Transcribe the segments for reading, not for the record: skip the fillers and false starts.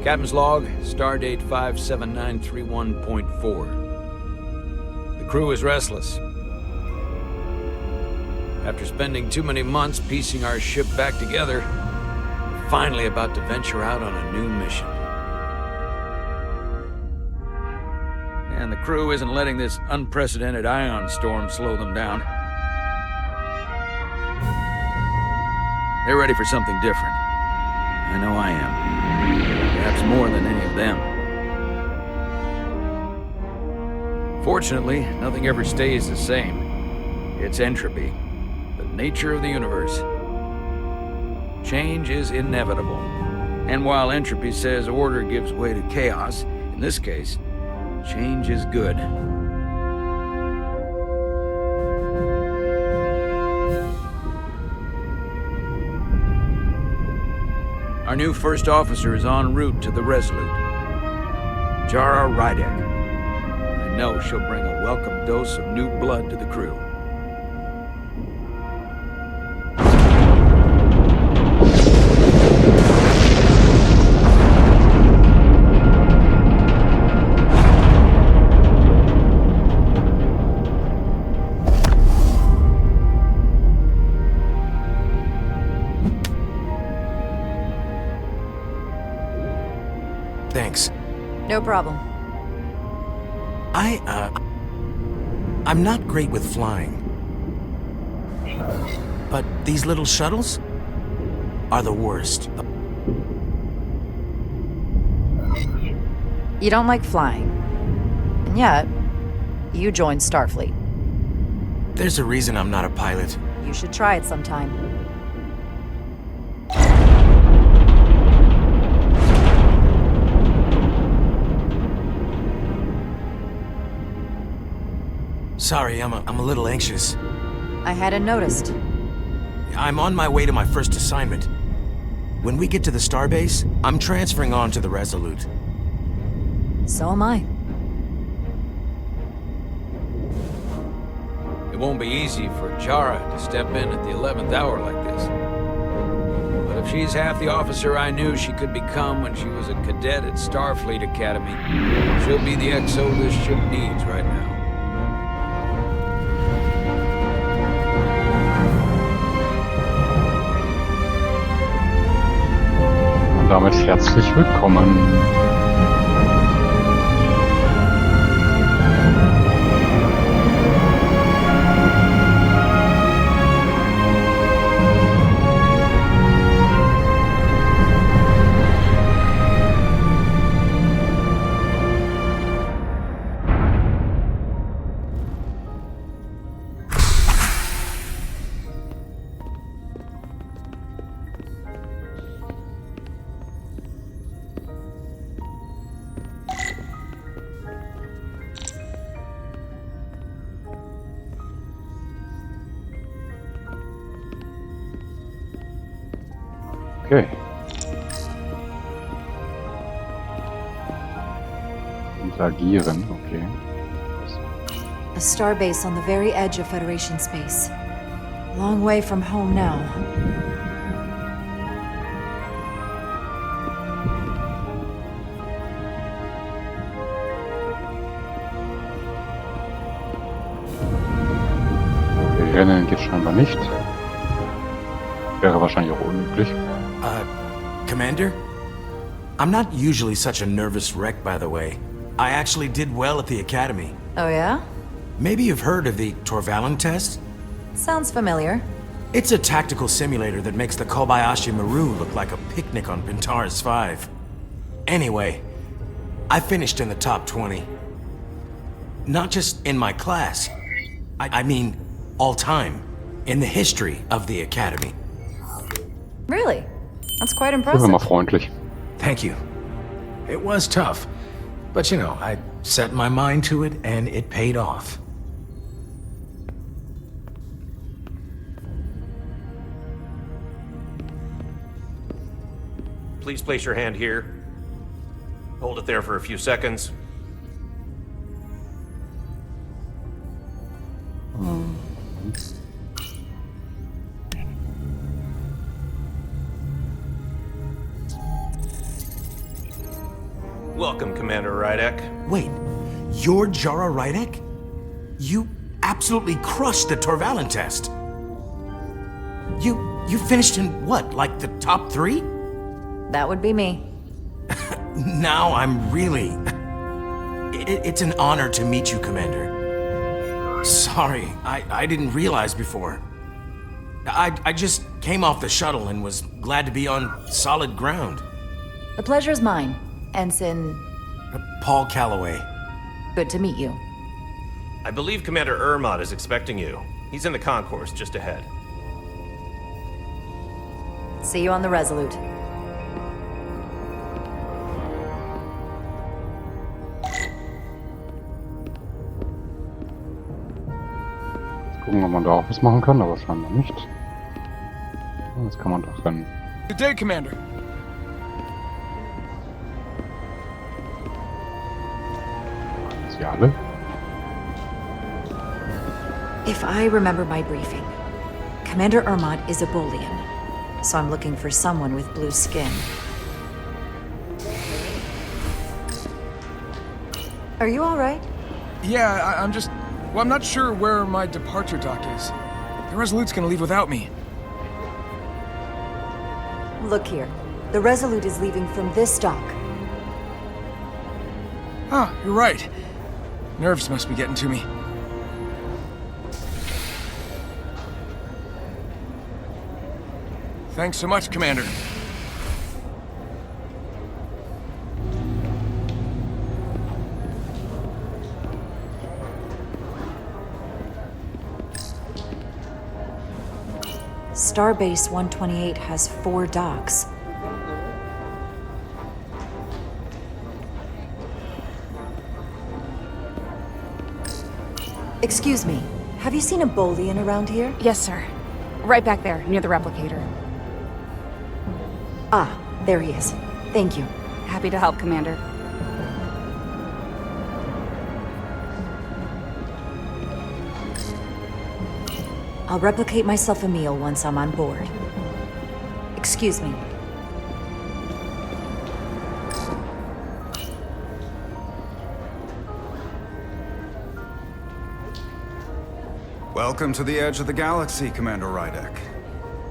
Captain's log, stardate 57931.4. The crew is restless. After spending too many months piecing our ship back together, we're finally about to venture out on a new mission. And the crew isn't letting this unprecedented ion storm slow them down. They're ready for something different. I know I am. Perhaps more than any of them. Fortunately, nothing ever stays the same. It's entropy, the nature of the universe. Change is inevitable. And while entropy says order gives way to chaos, in this case, change is good. Our new first officer is en route to the Resolute. Jara Rydek. I know she'll bring a welcome dose of new blood to the crew. Thanks. No problem. I'm not great with flying. But these little shuttles are the worst. You don't like flying. And yet, you joined Starfleet. There's a reason I'm not a pilot. You should try it sometime. Sorry, I'm a little anxious. I hadn't noticed. I'm on my way to my first assignment. When we get to the starbase, I'm transferring on to the Resolute. So am I. It won't be easy for Jara to step in at the 11th hour like this. But if she's half the officer I knew she could become when she was a cadet at Starfleet Academy, she'll be the XO this ship needs right now. Und damit herzlich willkommen. Okay. Interagieren, okay. A starbase on the very edge of Federation space. Long way from home now. Rennen geht scheinbar nicht. Wäre wahrscheinlich auch unüblich. Commander? I'm not usually such a nervous wreck, by the way. I actually did well at the Academy. Oh yeah? Maybe you've heard of the Torvalin test? Sounds familiar. It's a tactical simulator that makes the Kobayashi Maru look like a picnic on Pintaris 5. Anyway, I finished in the top 20. Not just in my class. I mean, all time. In the history of the Academy. Really? That's quite Das impressive. ist immer freundlich. Thank you. It was tough. But you know, I set my mind to it and it paid off. Please place your hand here. Hold it there for a few seconds. Welcome, Commander Rydek. Wait, you're Jara Rydek? You absolutely crushed the Torvalin test. You finished in what, like the top 3? That would be me. Now I'm really... It's an honor to meet you, Commander. Sorry, I didn't realize before. I just came off the shuttle and was glad to be on solid ground. The pleasure's mine, Ensign. Paul Calloway. Good to meet you. I believe Commander Ermot is expecting you. He's in the concourse just ahead. See you on the Resolute. Gucken, ob man da auch was machen kann, aber scheinbar nicht. Jetzt kann man doch rennen. Good day, Commander. Sind sie alle? If I remember my briefing, Commander Ermot is a Bolian, so I'm looking for someone with blue skin. Are you all right? Yeah, I'm just... Well, I'm not sure where my departure dock is. The Resolute's gonna leave without me. Look here. The Resolute is leaving from this dock. Ah, you're right. Nerves must be getting to me. Thanks so much, Commander. Starbase 128 has 4 docks. Excuse me, have you seen a Bolian around here? Yes, sir. Right back there, near the replicator. Ah, there he is. Thank you. Happy to help, Commander. I'll replicate myself a meal once I'm on board. Excuse me. Welcome to the edge of the galaxy, Commander Rydek.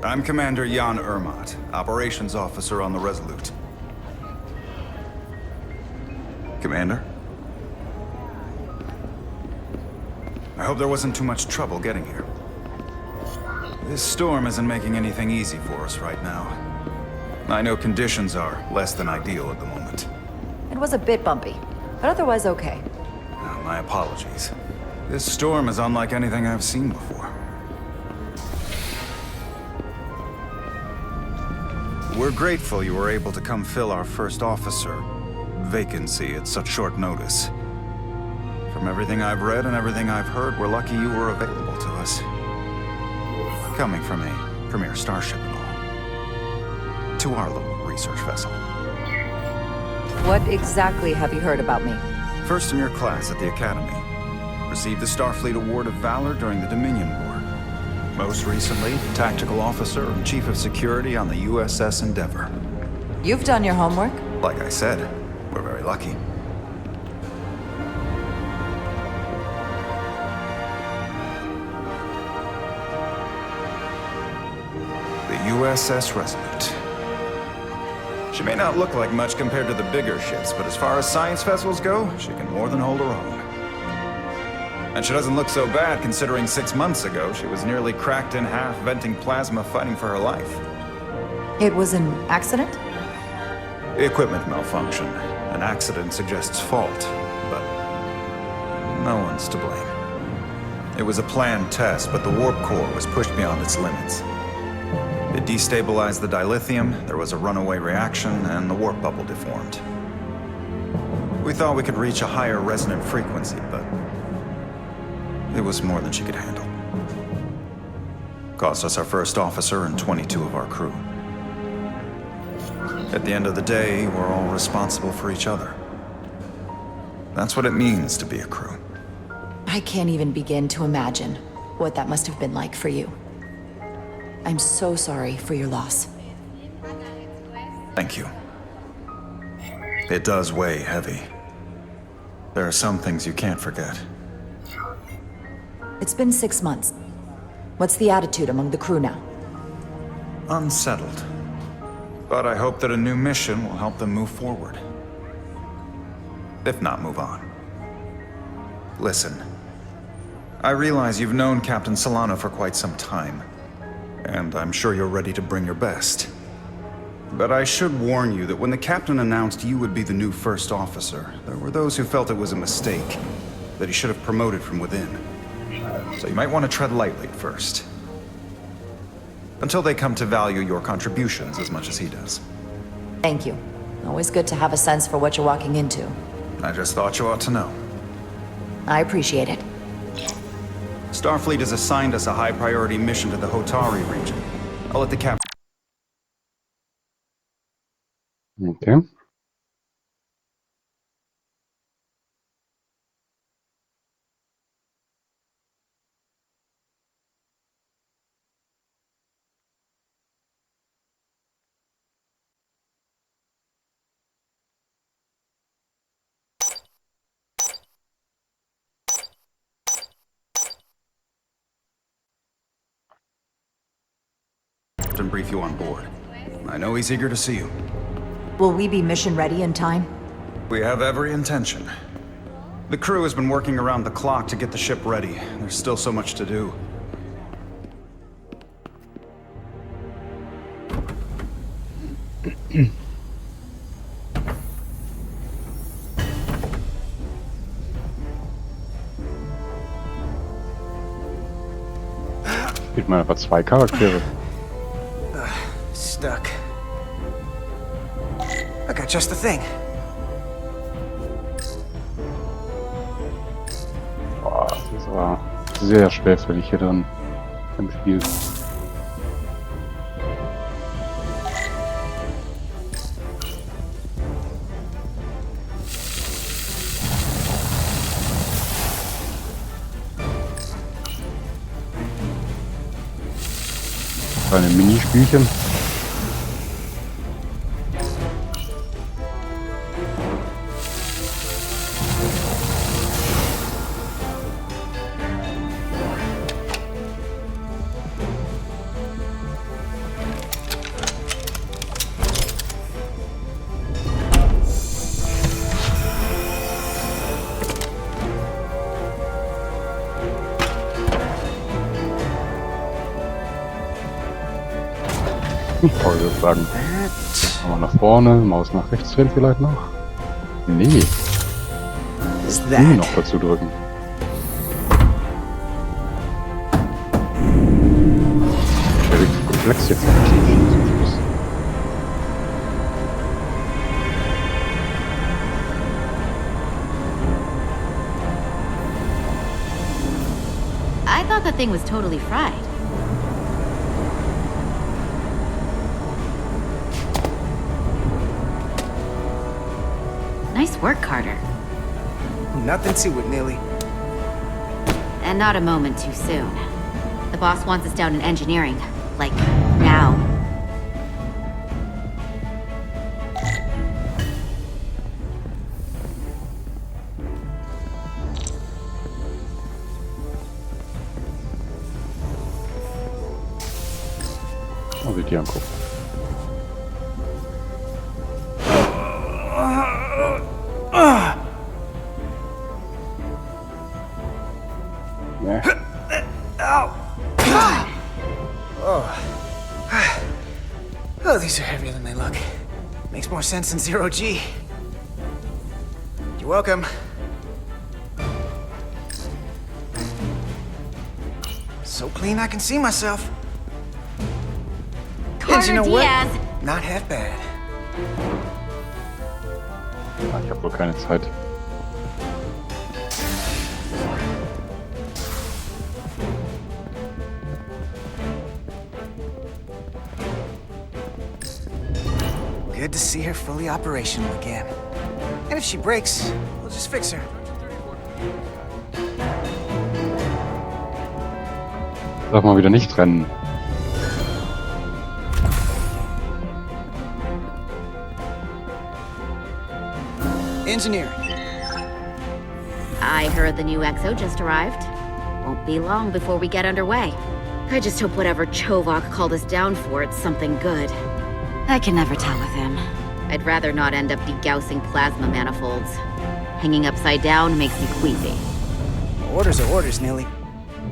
I'm Commander Jan Ermot, Operations Officer on the Resolute. Commander? I hope there wasn't too much trouble getting here. This storm isn't making anything easy for us right now. I know conditions are less than ideal at the moment. It was a bit bumpy, but otherwise okay. My apologies. This storm is unlike anything I've seen before. We're grateful you were able to come fill our first officer vacancy at such short notice. From everything I've read and everything I've heard, we're lucky you were available to us. Coming from a premier starship and all. To our little research vessel. What exactly have you heard about me? First in your class at the Academy. Received the Starfleet Award of Valor during the Dominion War. Most recently, Tactical Officer and Chief of Security on the U.S.S. Endeavor. You've done your homework? Like I said, we're very lucky. The U.S.S. Resolute. She may not look like much compared to the bigger ships, but as far as science vessels go, she can more than hold her own. And she doesn't look so bad considering 6 months ago she was nearly cracked in half, venting plasma, fighting for her life. It was an accident? Equipment malfunction. An accident suggests fault, but no one's to blame. It was a planned test, but the warp core was pushed beyond its limits. It destabilized the dilithium, there was a runaway reaction, and the warp bubble deformed. We thought we could reach a higher resonant frequency, but it was more than she could handle. Cost us our first officer and 22 of our crew. At the end of the day, we're all responsible for each other. That's what it means to be a crew. I can't even begin to imagine what that must have been like for you. I'm so sorry for your loss. Thank you. It does weigh heavy. There are some things you can't forget. It's been 6 months. What's the attitude among the crew now? Unsettled. But I hope that a new mission will help them move forward. If not, move on. Listen. I realize you've known Captain Solano for quite some time. And I'm sure you're ready to bring your best. But I should warn you that when the captain announced you would be the new first officer, there were those who felt it was a mistake, that he should have promoted from within. So you might want to tread lightly at first. Until they come to value your contributions as much as he does. Thank you. Always good to have a sense for what you're walking into. I just thought you ought to know. I appreciate it. Starfleet has assigned us a high-priority mission to the Hotari region. I'll let the captain... Okay. and brief you on board. I know he's eager to see you. Will we be mission ready in time? We have every intention. The crew has been working around the clock to get the ship ready. There's still so much to do. Spielt man einfach zwei Charaktere. Stuck. I got just the thing. Boah, das ist aber sehr schwerfällig hier drin im Spiel. Kleine Minispielchen. Ich würde sagen, mal nach vorne, Maus nach rechts drehen vielleicht noch. Nee. Noch dazu drücken. Der wird komplex jetzt zum Schluss. I thought the thing was totally fried. Nice work, Carter. Nothing to it, Neely. And not a moment too soon. The boss wants us down in engineering. Like, now. Mal sich die angucken. Oh, these are heavier than they look. Makes more sense than 0G. You're welcome. So clean I can see myself. And you know what? Not half bad. Ich habe wohl keine Zeit. Good to see her fully operational again. And if she breaks, we'll just fix her. Darf mal wieder nicht rennen. engineering. I heard the new XO just arrived. Won't be long before we get underway. I just hope whatever Chovak called us down for, it's something good. I can never tell with him. I'd rather not end up degaussing plasma manifolds. Hanging upside down makes me queasy. Orders are orders, Nilly.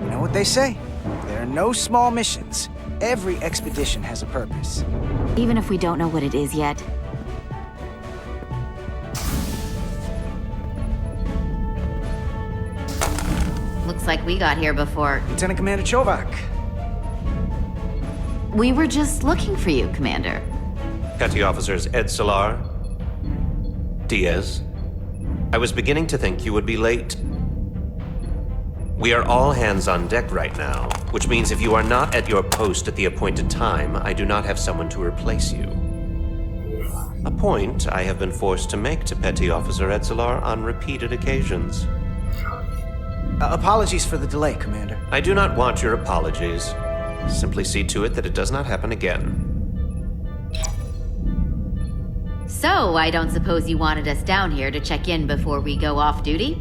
You know what they say? There are no small missions. Every expedition has a purpose. Even if we don't know what it is yet. Looks like we got here before. Lieutenant Commander Chovak. We were just looking for you, Commander. Petty Officers Ed Solar, Diaz. I was beginning to think you would be late. We are all hands on deck right now, which means if you are not at your post at the appointed time, I do not have someone to replace you. A point I have been forced to make to Petty Officer Edsolar on repeated occasions. Apologies for the delay, Commander. I do not want your apologies. Simply see to it that it does not happen again. So, I don't suppose you wanted us down here to check in before we go off duty?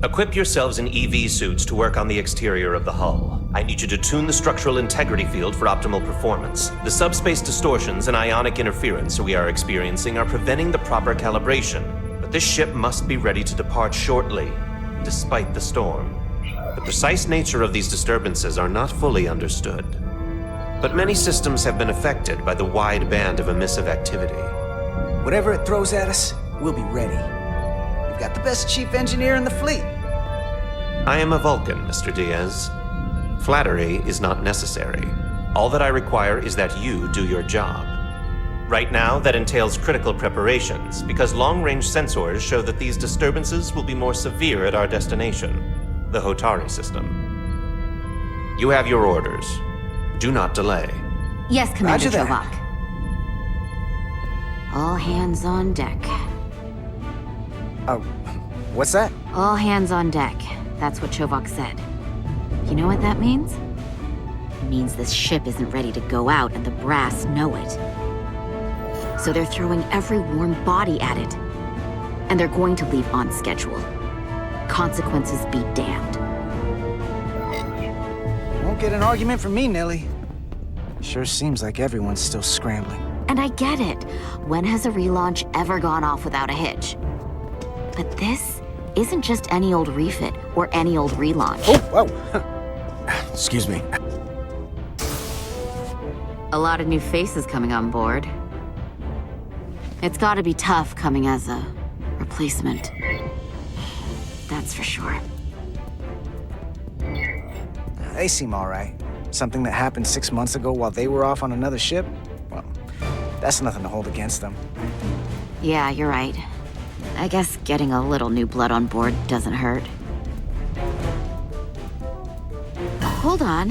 Equip yourselves in EV suits to work on the exterior of the hull. I need you to tune the structural integrity field for optimal performance. The subspace distortions and ionic interference we are experiencing are preventing the proper calibration. But this ship must be ready to depart shortly, despite the storm. The precise nature of these disturbances are not fully understood. But many systems have been affected by the wide band of emissive activity. Whatever it throws at us, we'll be ready. We've got the best chief engineer in the fleet. I am a Vulcan, Mr. Diaz. Flattery is not necessary. All that I require is that you do your job. Right now, that entails critical preparations, because long-range sensors show that these disturbances will be more severe at our destination, the Hotari system. You have your orders. Do not delay. Yes, Commander Roger that. Chovak. All hands on deck. What's that? All hands on deck. That's what Chovak said. You know what that means? It means this ship isn't ready to go out and the brass know it. So they're throwing every warm body at it. And they're going to leave on schedule. Consequences be damned. Won't get an argument from me, Nelly. Sure seems like everyone's still scrambling. And I get it. When has a relaunch ever gone off without a hitch? But this isn't just any old refit or any old relaunch. Oh, whoa. Excuse me. A lot of new faces coming on board. It's gotta be tough coming as a replacement. That's for sure. They seem all right. Something that happened 6 months ago while they were off on another ship? Well, that's nothing to hold against them. Yeah, you're right. I guess getting a little new blood on board doesn't hurt. Hold on.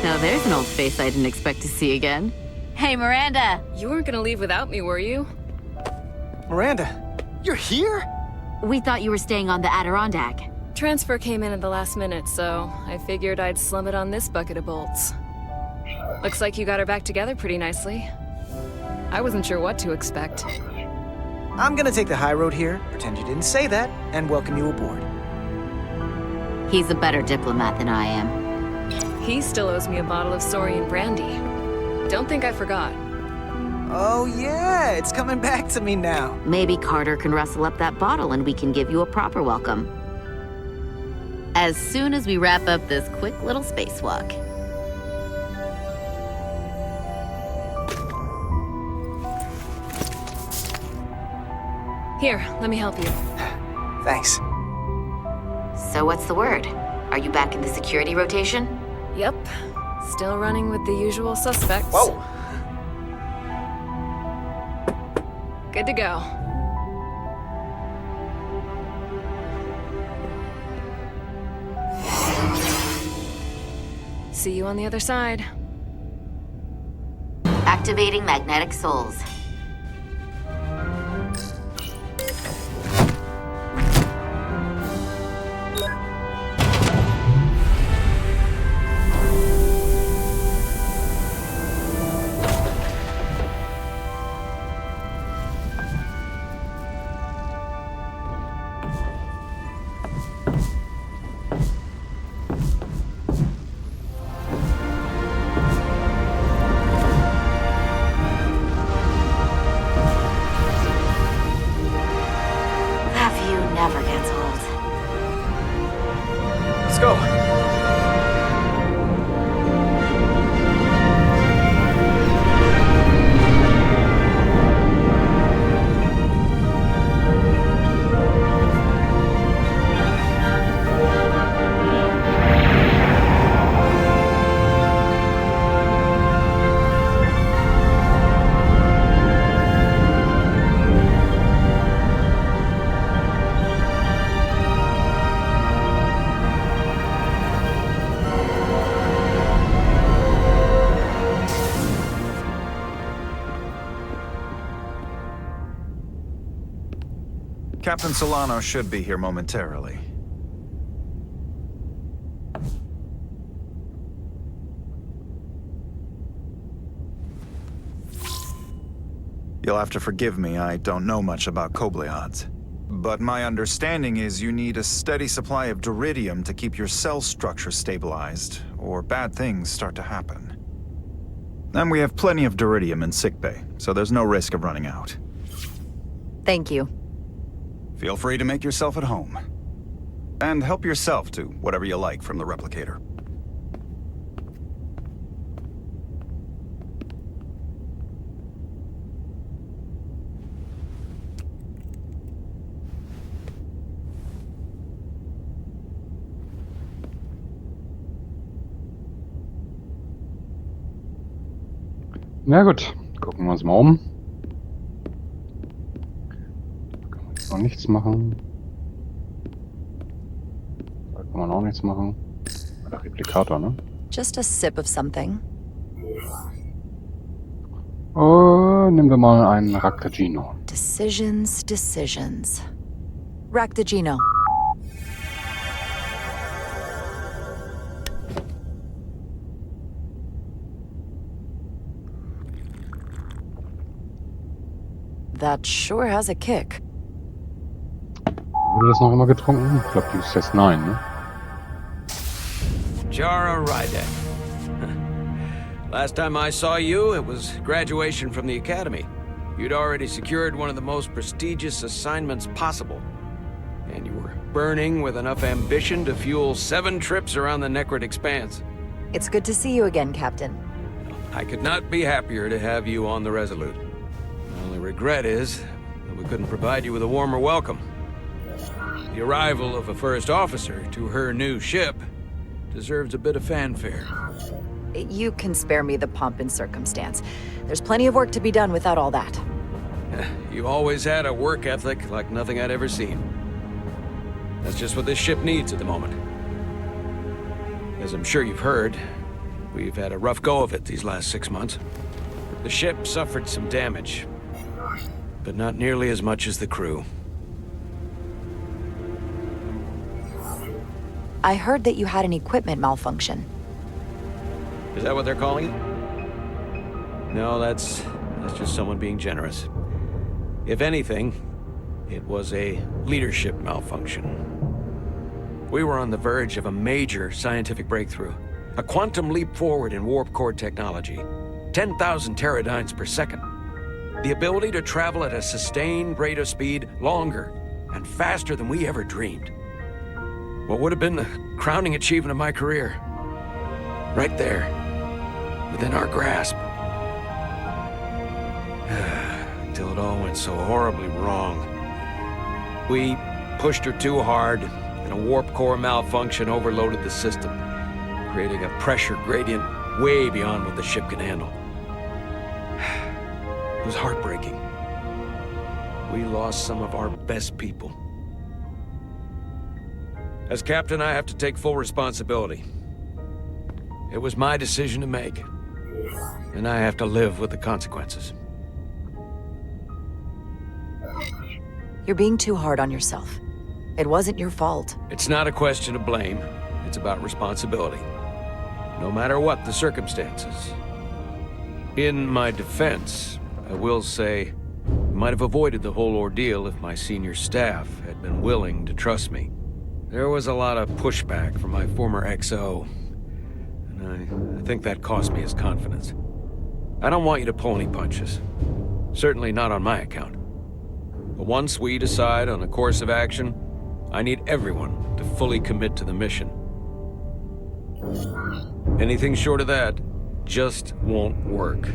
Now there's an old face I didn't expect to see again. Hey, Miranda! You weren't gonna leave without me, were you? Miranda, you're here? We thought you were staying on the Adirondack. Transfer came in at the last minute, so I figured I'd slum it on this bucket of bolts. Looks like you got her back together pretty nicely. I wasn't sure what to expect. I'm gonna take the high road here, pretend you didn't say that, and welcome you aboard. He's a better diplomat than I am. He still owes me a bottle of Saurian brandy. Don't think I forgot. Oh yeah, it's coming back to me now. Maybe Carter can rustle up that bottle and we can give you a proper welcome. As soon as we wrap up this quick little spacewalk. Here, let me help you. Thanks. So what's the word? Are you back in the security rotation? Yep. Still running with the usual suspects. Whoa! Good to go. See you on the other side. Activating magnetic souls. Captain Solano should be here momentarily. You'll have to forgive me, I don't know much about Kobleods. But my understanding is you need a steady supply of duridium to keep your cell structure stabilized, or bad things start to happen. And we have plenty of duridium in sickbay, so there's no risk of running out. Thank you. Feel free to make yourself at home. And help yourself to whatever you like from the replicator. Na gut, gucken wir uns mal um. Da kann man jetzt noch nichts machen. Da kann man auch nichts machen. Der Replikator, ne? Just a sip of something. Oh, nehmen wir mal einen Raccagino. Decisions, decisions. Raccagino. That sure has a kick. Wurde das noch immer getrunken? Ich glaube, U.S.S. nein, ne? Jara Rydek. Last time I saw you, it was graduation from the academy. You'd already secured one of the most prestigious assignments possible. And you were burning with enough ambition to fuel 7 trips around the Necrid Expanse. It's good to see you again, Captain. I could not be happier to have you on the Resolute. My only regret is that we couldn't provide you with a warmer welcome. The arrival of a first officer to her new ship deserves a bit of fanfare. You can spare me the pomp and circumstance. There's plenty of work to be done without all that. You always had a work ethic like nothing I'd ever seen. That's just what this ship needs at the moment. As I'm sure you've heard, we've had a rough go of it these last 6 months. The ship suffered some damage, but not nearly as much as the crew. I heard that you had an equipment malfunction. Is that what they're calling it? No, that's just someone being generous. If anything, it was a leadership malfunction. We were on the verge of a major scientific breakthrough. A quantum leap forward in warp core technology. 10,000 teradynes per second. The ability to travel at a sustained rate of speed longer and faster than we ever dreamed. What would have been the crowning achievement of my career. Right there, within our grasp. Until it all went so horribly wrong. We pushed her too hard, and a warp core malfunction overloaded the system, creating a pressure gradient way beyond what the ship can handle. It was heartbreaking. We lost some of our best people. As captain, I have to take full responsibility. It was my decision to make, and I have to live with the consequences. You're being too hard on yourself. It wasn't your fault. It's not a question of blame. It's about responsibility. No matter what the circumstances. In my defense, I will say, I might have avoided the whole ordeal if my senior staff had been willing to trust me. There was a lot of pushback from my former XO, and I think that cost me his confidence. I don't want you to pull any punches. Certainly not on my account. But once we decide on a course of action, I need everyone to fully commit to the mission. Anything short of that just won't work.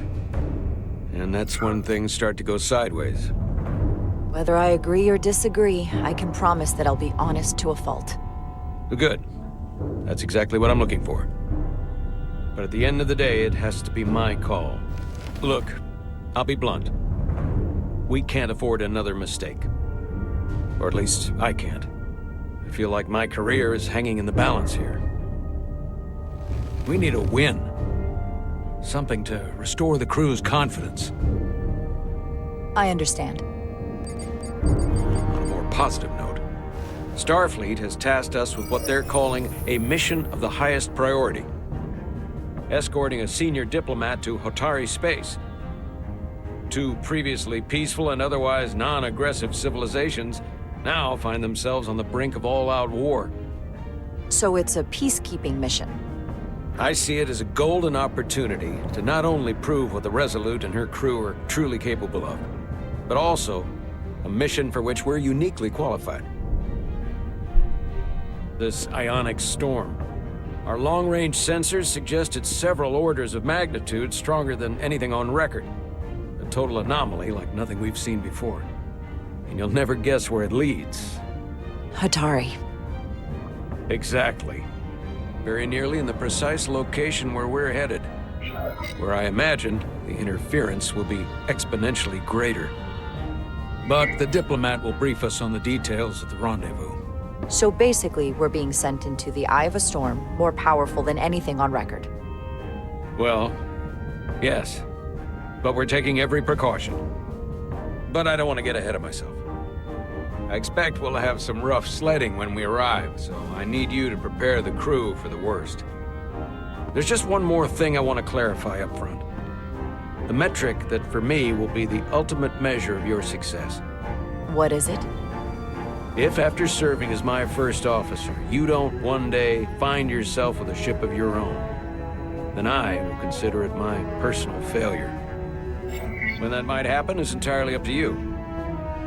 And that's when things start to go sideways. Whether I agree or disagree, I can promise that I'll be honest to a fault. Good. That's exactly what I'm looking for. But at the end of the day, it has to be my call. Look, I'll be blunt. We can't afford another mistake. Or at least, I can't. I feel like my career is hanging in the balance here. We need a win. Something to restore the crew's confidence. I understand. On a more positive note. Starfleet has tasked us with what they're calling a mission of the highest priority. Escorting a senior diplomat to Hotari space. Two previously peaceful and otherwise non-aggressive civilizations now find themselves on the brink of all-out war. So it's a peacekeeping mission. I see it as a golden opportunity to not only prove what the Resolute and her crew are truly capable of, but also a mission for which we're uniquely qualified. This ionic storm. Our long-range sensors suggest it's several orders of magnitude stronger than anything on record. A total anomaly like nothing we've seen before. And you'll never guess where it leads. Hotari. Exactly. Very nearly in the precise location where we're headed. Where I imagined the interference will be exponentially greater. But the diplomat will brief us on the details of the rendezvous. So basically, we're being sent into the eye of a storm, more powerful than anything on record. Well, yes. But we're taking every precaution. But I don't want to get ahead of myself. I expect we'll have some rough sledding when we arrive, so I need you to prepare the crew for the worst. There's just one more thing I want to clarify up front. The metric that for me will be the ultimate measure of your success. What is it? If after serving as my first officer, you don't one day find yourself with a ship of your own, then I will consider it my personal failure. When that might happen is entirely up to you.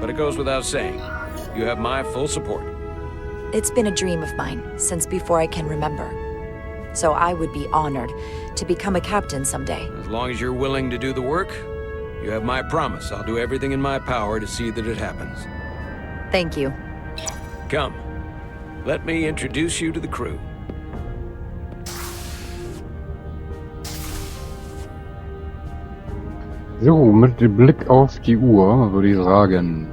But it goes without saying, you have my full support. It's been a dream of mine since before I can remember. So I would be honored to become a captain someday. As long as you're willing to do the work, you have my promise. I'll do everything in my power to see that it happens. Thank you. Come, let me introduce you to the crew. So, mit Blick auf die Uhr würde ich sagen,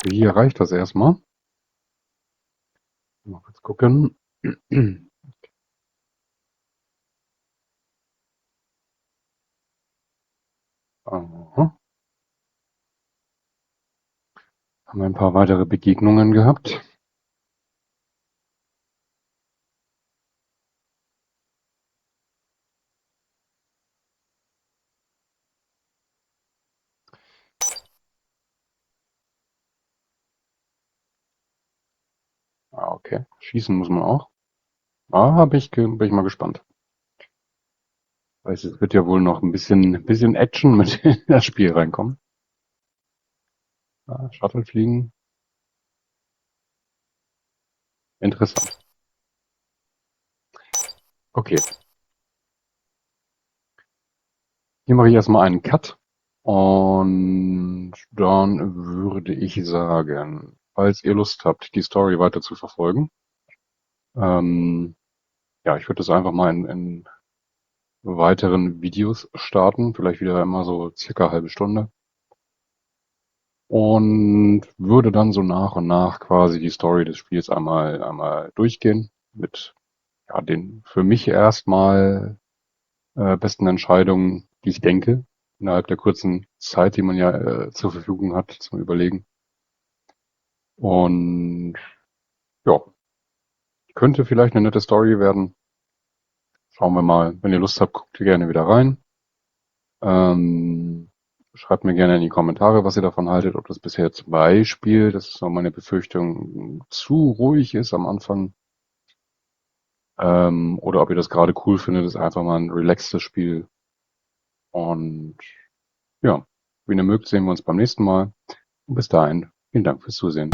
hier reicht das erstmal. Mal kurz gucken. Aha. Haben wir ein paar weitere Begegnungen gehabt. Ah, okay. Schießen muss man auch. Bin ich mal gespannt. Weiß, es wird ja wohl noch ein bisschen Action mit in das Spiel reinkommen. Shuttle fliegen. Interessant. Okay. Hier mache ich erstmal einen Cut. Und dann würde ich sagen, falls ihr Lust habt, die Story weiter zu verfolgen, ja, ich würde das einfach mal in weiteren Videos starten, vielleicht wieder immer so circa halbe Stunde. Und würde dann so nach und nach quasi die Story des Spiels einmal durchgehen mit ja, den für mich erstmal besten Entscheidungen, die ich denke, innerhalb der kurzen Zeit, die man ja zur Verfügung hat zum Überlegen. Und ja, könnte vielleicht eine nette Story werden. Schauen wir mal. Wenn ihr Lust habt, guckt ihr gerne wieder rein. Schreibt mir gerne in die Kommentare, was ihr davon haltet, ob das bisher zum Beispiel, das ist so meine Befürchtung, zu ruhig ist am Anfang. Oder ob ihr das gerade cool findet, ist einfach mal ein relaxtes Spiel. Und ja, wenn ihr mögt, sehen wir uns beim nächsten Mal. Und bis dahin, vielen Dank fürs Zusehen.